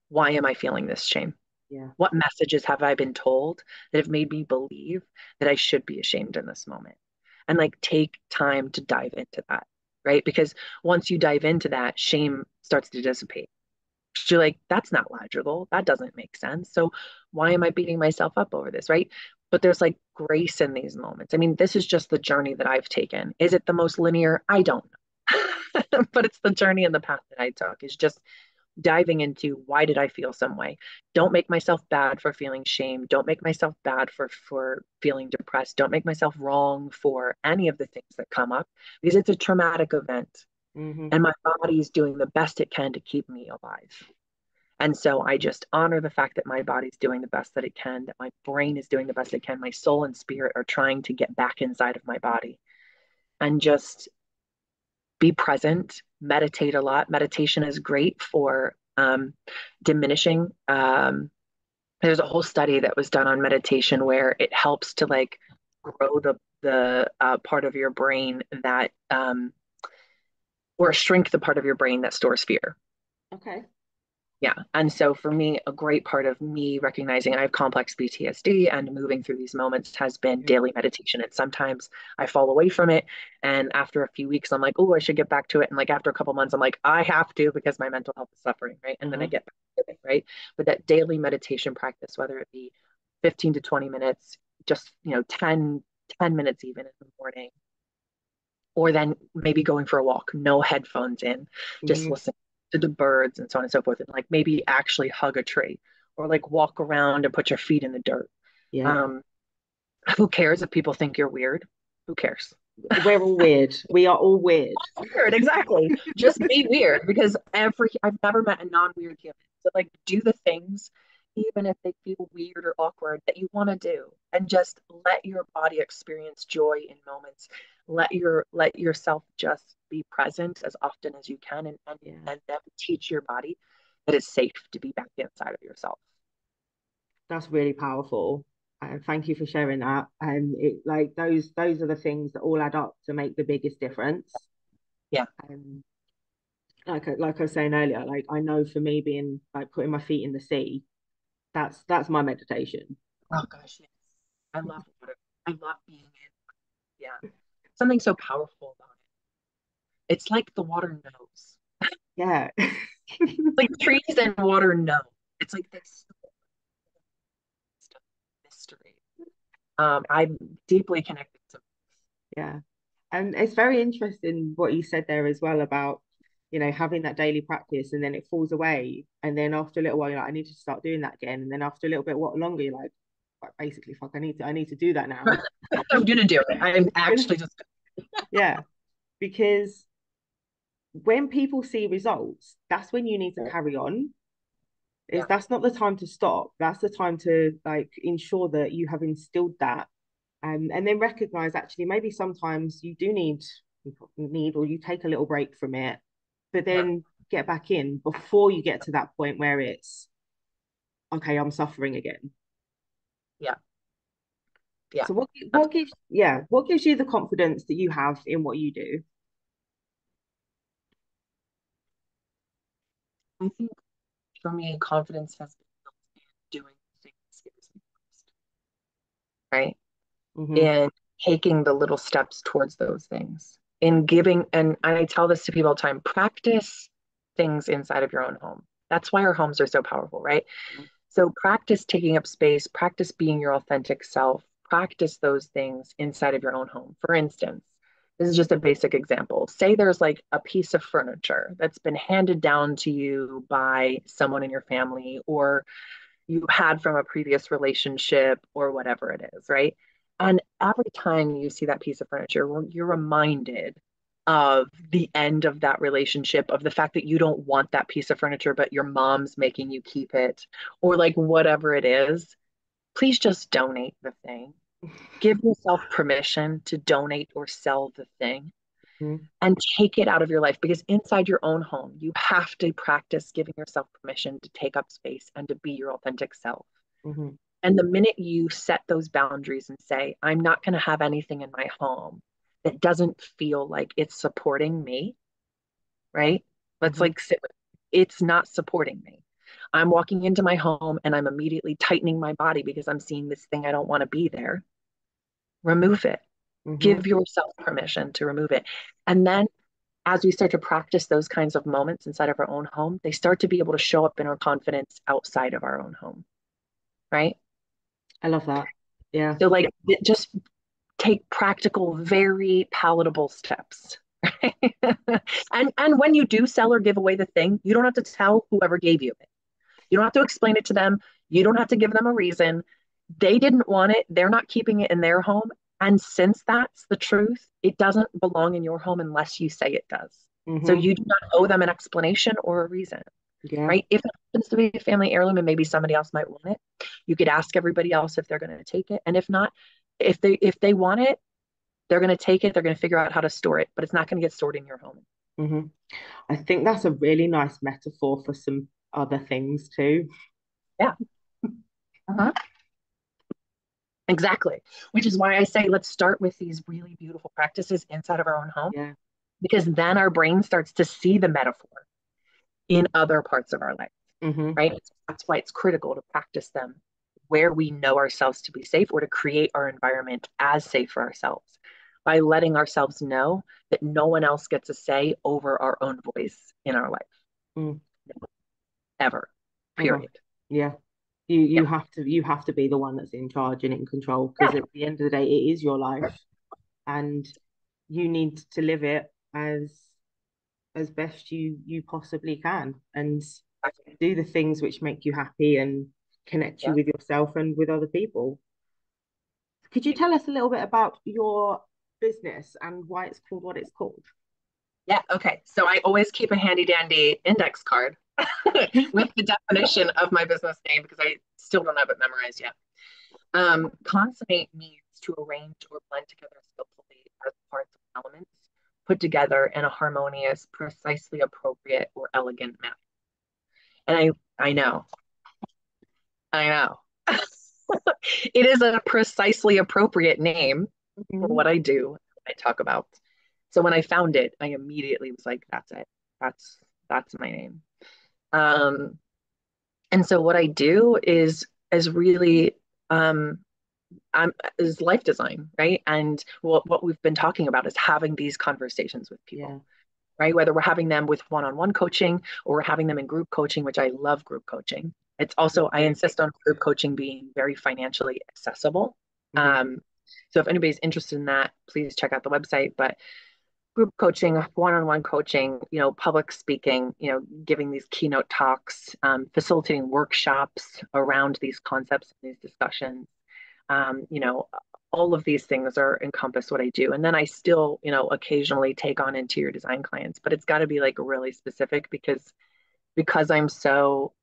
why am I feeling this shame? Yeah. What messages have I been told that have made me believe that I should be ashamed in this moment? and like take time to dive into that, right? Because once you dive into that, shame starts to dissipate. You're like, that's not logical. That doesn't make sense. So why am I beating myself up over this, right? But there's like grace in these moments. I mean, this is just the journey that I've taken. Is it the most linear? I don't know. But it's the journey and the path that I took is just diving into why did I feel some way? Don't make myself bad for feeling shame. Don't make myself bad for feeling depressed. Don't make myself wrong for any of the things that come up because it's a traumatic event Hmm. and my body is doing the best it can to keep me alive. And so I just honor the fact that my body's doing the best that it can, that my brain is doing the best it can, my soul and spirit are trying to get back inside of my body and just be present, meditate a lot. Meditation is great for diminishing. There's a whole study that was done on meditation where it helps to like grow the part of your brain that or shrink the part of your brain that stores fear. Okay. Yeah. And so for me, a great part of me recognizing I have complex PTSD and moving through these moments has been Yeah. daily meditation. And sometimes I fall away from it. And after a few weeks, I'm like, oh, I should get back to it. And like after a couple months, I'm like, I have to because my mental health is suffering. Right. And then I Uh-huh. get back to it. Right. But that daily meditation practice, whether it be 15 to 20 minutes, just, 10 minutes even in the morning, or then maybe going for a walk, no headphones in, just Hmm. listen to the birds and so on and so forth, and like maybe actually hug a tree or like walk around and put your feet in the dirt. Yeah. Um, who cares if people think you're weird? Who cares? We're all weird. We are all weird. Weird, exactly. Just be weird because I've never met a non-weird human. So like do the things, even if they feel weird or awkward, that you want to do. And just let your body experience joy in moments. Let yourself just be present as often as you can Yeah. and then teach your body that it's safe to be back inside of yourself. That's really powerful. Thank you for sharing that. And it like those are the things that all add up to make the biggest difference. Yeah. Um, like I was saying earlier, like I know for me being like putting my feet in the sea, that's my meditation. Oh gosh, yes. I love water. I love being in. Yeah. Something so powerful about it. It's like the water knows. Yeah. Like trees and water know. It's like this mystery. I'm deeply connected to. Yeah. And it's very interesting what you said there as well about, having that daily practice and then it falls away. And then after a little while, you're like, I need to start doing that again. And then after a little bit, what longer, you're like, basically, fuck, I need to do that now. I'm gonna do it. I'm actually just. Yeah. Because when people see results, that's when you need to carry on. Is Yeah, that's not the time to stop. That's the time to like ensure that you have instilled that, and then recognize actually maybe sometimes you do need or you take a little break from it, but yeah, then get back in before you get to that point where it's okay, I'm suffering again. yeah, yeah. So what gives you the confidence that you have in what you do? I think for me, confidence has been built in doing the things that scares me most, right? Hmm. In taking the little steps towards those things, in giving, and I tell this to people all the time, practice things inside of your own home. That's why our homes are so powerful, right? So practice taking up space, practice being your authentic self, practice those things inside of your own home. For instance, this is just a basic example. Say there's like a piece of furniture that's been handed down to you by someone in your family or you had from a previous relationship or whatever it is, right? And every time you see that piece of furniture, you're reminded of the end of that relationship, of the fact that you don't want that piece of furniture, but your mom's making you keep it, or like whatever it is. Please just donate the thing. Give yourself permission to donate or sell the thing Hmm. and take it out of your life because inside your own home, you have to practice giving yourself permission to take up space and to be your authentic self. Hmm. And the minute you set those boundaries and say, I'm not going to have anything in my home that doesn't feel like it's supporting me, right? Let's Hmm. like sit with it's not supporting me. I'm walking into my home and I'm immediately tightening my body because I'm seeing this thing I don't want to be there. Remove it. Mm-hmm. Give yourself permission to remove it. And then as we start to practice those kinds of moments inside of our own home, they start to be able to show up in our confidence outside of our own home, right? I love that. Yeah. So, like, just take practical, very palatable steps. Right? And when you do sell or give away the thing, you don't have to tell whoever gave you it. You don't have to explain it to them. You don't have to give them a reason. They didn't want it. They're not keeping it in their home. And since that's the truth, it doesn't belong in your home unless you say it does. So Mm-hmm. you do not owe them an explanation or a reason, Yeah. right? If it happens to be a family heirloom and maybe somebody else might want it, you could ask everybody else if they're going to take it. And if not, if they want it, they're going to take it. They're going to figure out how to store it, but it's not going to get stored in your home. Mm-hmm. I think that's a really nice metaphor for some other things too. Yeah. Uh-huh. Exactly. Which is why I say let's start with these really beautiful practices inside of our own home, Yeah. because then our brain starts to see the metaphor in other parts of our life, Mm-hmm. right? That's why it's critical to practice them where we know ourselves to be safe, or to create our environment as safe for ourselves by letting ourselves know that no one else gets a say over our own voice in our life, Mm. ever, Oh gosh. period. Yeah. You Yeah. have to be the one that's in charge and in control Yeah. because at the end of the day it is your life and you need to live it as best you possibly can and do the things which make you happy and connect you Yeah. with yourself and with other people. Could you tell us a little bit about your business and why it's called what it's called? Yeah. Okay. So I always keep a handy dandy index card with the definition of my business name because I still don't have it memorized yet. Consummate means to arrange or blend together skillfully as parts of elements put together in a harmonious, precisely appropriate, or elegant manner. And I know, I know. It is a precisely appropriate name for Mm-hmm. what I do, what I talk about. So when I found it, I immediately was like, that's it. That's my name. Um, and so what I do is really um, is life design, right? And what we've been talking about is having these conversations with people, Yeah, right? Whether we're having them with one-on-one coaching or we're having them in group coaching, which I love group coaching. It's me also, I too. insist on group coaching being very financially accessible. Mm-hmm. So if anybody's interested in that, please check out the website. But group coaching, one-on-one coaching, public speaking, giving these keynote talks, facilitating workshops around these concepts and these discussions. Um, you know, all of these things are encompass what I do. And then I still, occasionally take on interior design clients, but it's got to be like really specific because I'm so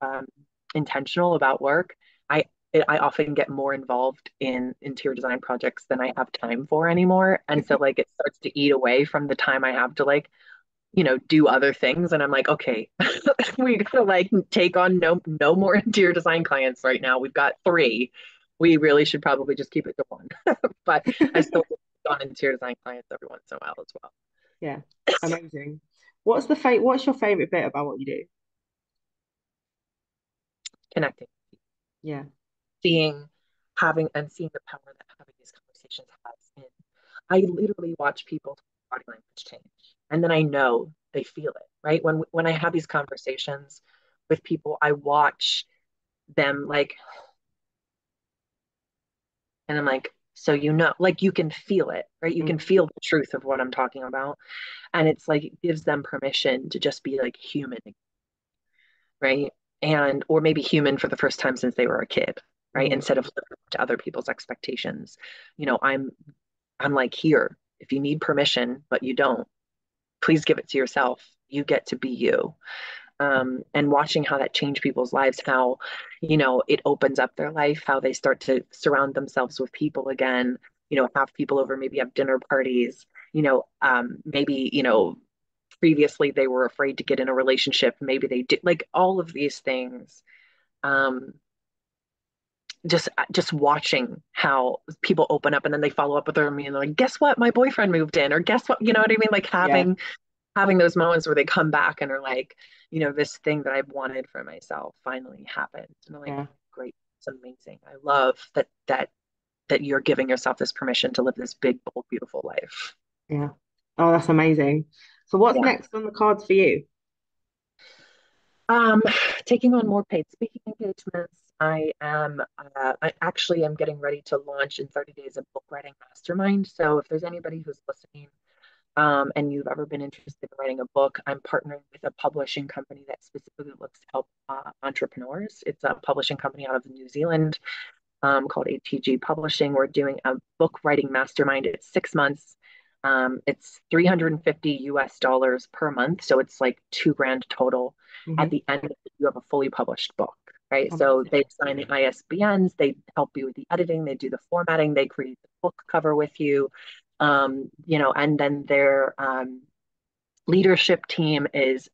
intentional about work. I I often get more involved in interior design projects than I have time for anymore, and so like it starts to eat away from the time I have to like do other things, and I'm like, okay, we gotta like take on no more interior design clients right now. We've got three. We really should probably just keep it to one. But I still take on interior design clients every once in a while as well. Yeah, amazing. What's your favorite bit about what you do? Connecting, Yeah. seeing, seeing the power that having these conversations has in. I literally watch people's body language change, and then I know they feel it. Right when I have these conversations with people, I watch them like, and I'm like, so like you can feel it, right? You can Mm-hmm. feel the truth of what I'm talking about, and it's like it gives them permission to just be like human, right? And or maybe human for the first time since they were a kid, right? Mm-hmm. Instead of living up to other people's expectations. You know, I'm like, here, if you need permission, but you don't, please give it to yourself. You get to be you. And watching how that changed people's lives, how, it opens up their life, how they start to surround themselves with people again, have people over, maybe have dinner parties, maybe, previously they were afraid to get in a relationship. Maybe they did like all of these things. Um, just watching how people open up and then they follow up with them and they're like, guess what? My boyfriend moved in, or guess what? You know what I mean? Like Yeah. having those moments where they come back and are like, this thing that I've wanted for myself finally happened. And I'm like, Yeah. great, it's amazing. I love that that you're giving yourself this permission to live this big, bold, beautiful life. Yeah. Oh, that's amazing. So what's Yeah. next on the cards for you? Um, Taking on more paid speaking engagements. I actually am getting ready to launch in 30 days a book writing mastermind. So if there's anybody who's listening, and you've ever been interested in writing a book, I'm partnering with a publishing company that specifically looks to help entrepreneurs. It's a publishing company out of New Zealand, called ATG Publishing. We're doing a book writing mastermind. It's 6 months. It's 350 US dollars per month. So it's like 2 grand total. At Hmm. the end, you have a fully published book, right? So Amazing. they sign the ISBNs, they help you with the editing, they do the formatting, they create the book cover with you. And then their leadership team is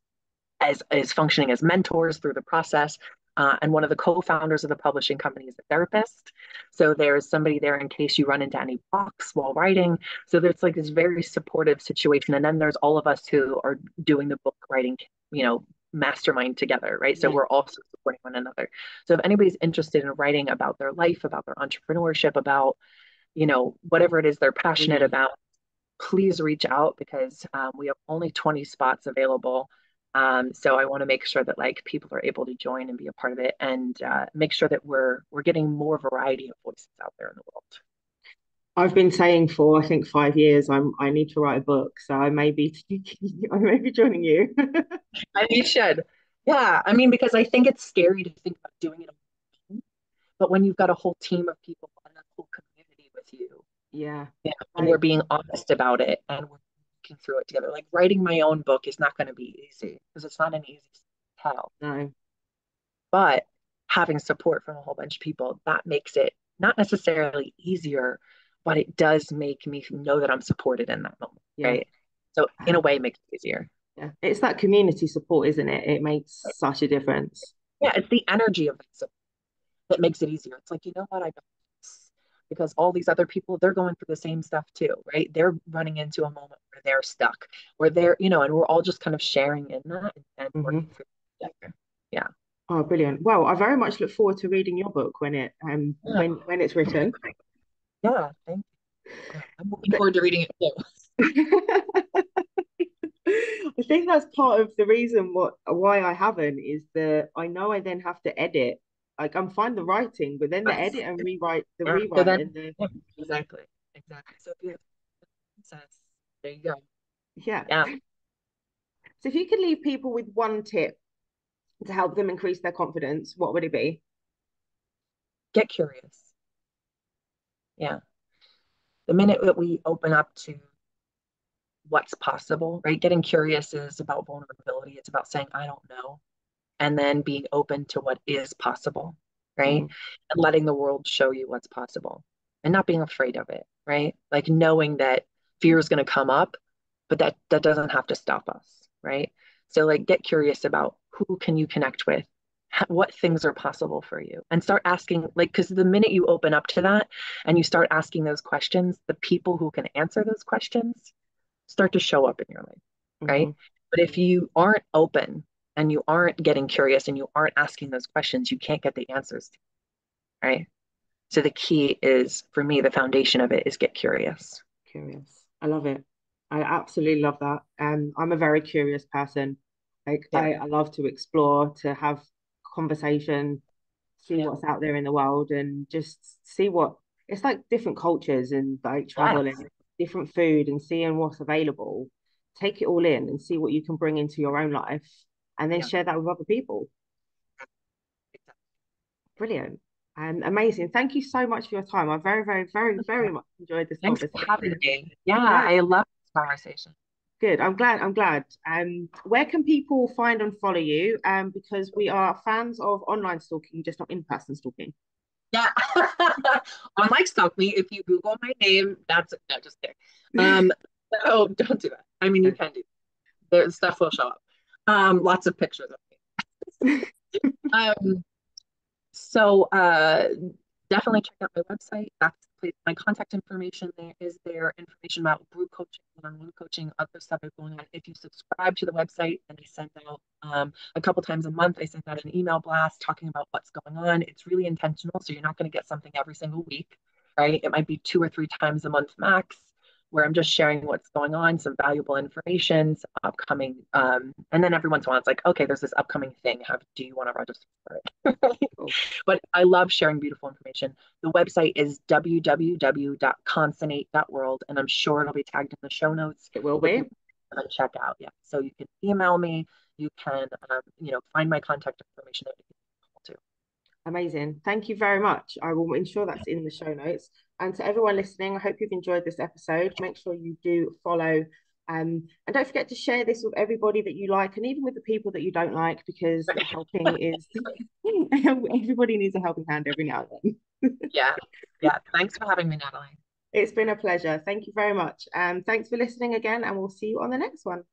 functioning as mentors through the process. And one of the co-founders of the publishing company is a therapist. So there's somebody there in case you run into any blocks while writing. So there's like this very supportive situation. And then there's all of us who are doing the book writing, mastermind together, right? So Yeah. we're also supporting one another. So if anybody's interested in writing about their life, about their entrepreneurship, about, whatever it is they're passionate Brilliant. about, please reach out because we have only 20 spots available. So I want to make sure that like people are able to join and be a part of it, and make sure that we're getting more variety of voices out there in the world. I've been saying for I think 5 years I need to write a book, so I may be I may be joining you. And you should. Yeah, I mean, because I think it's scary to think about doing it alone, but when you've got a whole team of people and a whole community with you, Yeah. yeah, and we're Like, being honest about it and we're working through it together. Like writing my own book is not going to be easy because it's not an easy tell. no. But having support from a whole bunch of people, that makes it not necessarily easier, but it does make me know that I'm supported in that moment, Yeah. right? So in a way, it makes it easier. Yeah. It's that community support, isn't it? It makes such a difference. Yeah, it's the energy of it that makes it easier. It's like, you know what, I got this. Because all these other people, they're going through the same stuff too, right? They're running into a moment where they're stuck, where they're, and we're all just kind of sharing in that and Hmm. working through it together. Yeah. Oh, brilliant. Well, I very much look forward to reading your book when it Yeah. when it's written. Yeah. Thank you. I'm looking forward to reading it too. I think that's part of the reason why I haven't is that I know I then have to edit. Like I'm fine the writing, but then the Yes. edit and rewrite, the Yeah. So rewrite then, and the yeah, exactly, exactly. So if you have princess, there you go. yeah. Yeah, So if you could leave people with one tip to help them increase their confidence, what would it be? get curious. Yeah, the minute that we open up to what's possible, right? Getting curious is about vulnerability. It's about saying I don't know, and then being open to what is possible, right? Hmm. And letting the world show you what's possible, and not being afraid of it, right? Like knowing that fear is going to come up, but that doesn't have to stop us, right? So like get curious about who can you connect with, what things are possible for you, and start asking, like, because the minute you open up to that and you start asking those questions, the people who can answer those questions start to show up in your life, right? Hmm. But if you aren't open and you aren't getting curious and you aren't asking those questions, you can't get the answers, right? So the key is, for me, the foundation of it is get curious. Curious. I love it. I absolutely love that. I'm a very curious person. Like Yeah. I love to explore, to have conversation, see Yeah. what's out there in the world and just see what it's like different cultures and like travel Yes. and different food and seeing what's available. Take it all in and see what you can bring into your own life and then Yeah. share that with other people. Brilliant. And amazing. Thank you so much for your time. I very, very, very, very much enjoyed this Thanks for having conversation. me. Yeah, Yeah, I love this conversation. good. I'm glad. I'm glad. Where can people find and follow you? Because we are fans of online stalking, just not in-person stalking. Yeah. Unlike Stalk Me, if you Google my name, that's no, just kidding. Um, no, don't do that. I mean, you can do that. The stuff will show up. Lots of pictures of me. So definitely check out my website. That's my contact information there is there, information about group coaching, one-on-one coaching, other stuff is going on. If you subscribe to the website and I send out a couple times a month, I send out an email blast talking about what's going on. It's really intentional, so you're not going to get something every single week. right? It might be 2 or 3 times a month max, where I'm just sharing what's going on, some valuable information, some upcoming, and then every once in a while it's like, okay, there's this upcoming thing. Do you want to register for it? Cool. But I love sharing beautiful information. The website is www.consonate.world, and I'm sure it'll be tagged in the show notes It will for be. people to check out. Yeah, so you can email me, you can, find my contact information too. Amazing. Thank you very much. I will ensure that's in the show notes. And to everyone listening, I hope you've enjoyed this episode. Make sure you do follow. And don't forget to share this with everybody that you like and even with the people that you don't like, because helping is everybody needs a helping hand every now and then. Yeah, yeah. Thanks for having me, Natalie. It's been a pleasure. Thank you very much. Thanks for listening again, and we'll see you on the next one.